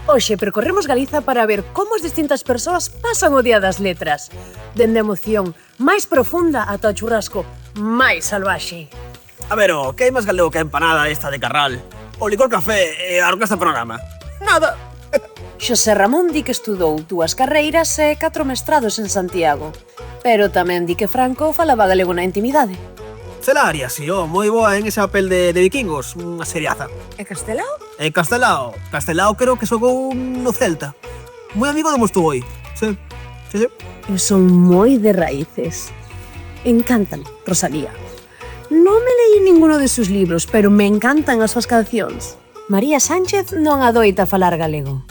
Hoxe percorremos Galiza para ver como as distintas persoas pasan o Día das Letras. Dende a emoción máis profunda ata o churrasco máis salvaxe. A ver, que hai máis galego que a empanada esta de Carral? O licor café e a orquesta programa? Nada. Xosé Ramón di que estudou 2 carreiras e 4 mestrados en Santiago. Pero tamén di que Franco falaba galego na intimidade. Celaria, si, moi boa en ese papel de vikingos, unha seriaza. E Castelao? E Castelao creo que xogou no Celta. Moi amigo do Mostuvoi, sí. Eu son moi de raíces. Encántame, Rosalía. Non me leí ninguno de sus libros, pero me encantan as súas cancións. María Sánchez non adoita falar galego,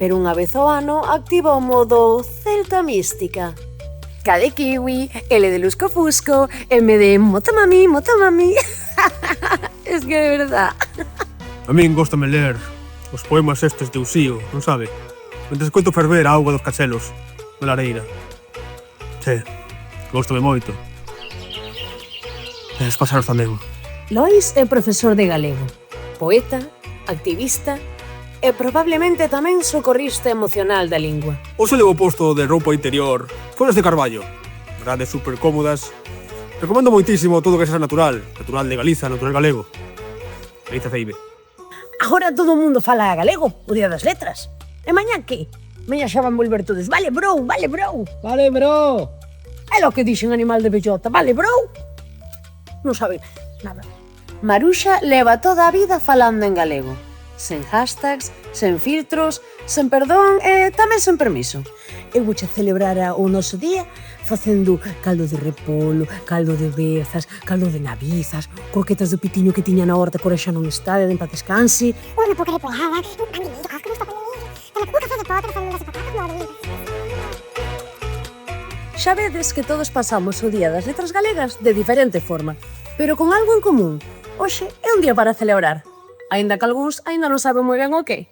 pero unha vez ao ano activa o modo Celta Mística. K de kiwi, L de lusco-fusco, M de motomami. Es que de verdad. A min góstame ler os poemas estes de Usío, non sabe? Mentre escoito ferver a auga dos cachelos na lareira. Sí, góstame moito. E os pásaros tamén. Lois é profesor de galego, poeta, activista e probablemente tamén socorrista emocional da lingua. Hoxe levo posto de roupa interior, follas de carballo, verdade super cómodas. Recomendo moitísimo todo o que sexa natural de Galiza, natural galego. Galiza Ceibe. Agora todo o mundo fala galego, o Día das Letras. E mañá que? Mañá xa van volver todos. Vale, bro. Vale, bro. É lo que dixen animal de bellota. Vale, bro. Non sabe nada. Maruxa leva toda a vida falando en galego. Sen hashtags, sen filtros, sen perdón e tamén sen permiso. Eu vouche celebrar o noso día facendo caldo de repolo, caldo de berzas, caldo de navizas, croquetas do pitiño que tiña na horta, que xa non está, de en paz descanse. Unha pouca de pollada, un pan de millo, que nos topan de millo, un café de potro, facendo as patatas moridas. Xa vedes que todos pasamos o Día das Letras Galegas de diferente forma, pero con algo en común. Hoxe é un día para celebrar, aínda que algúns aínda non saben moi ben o que.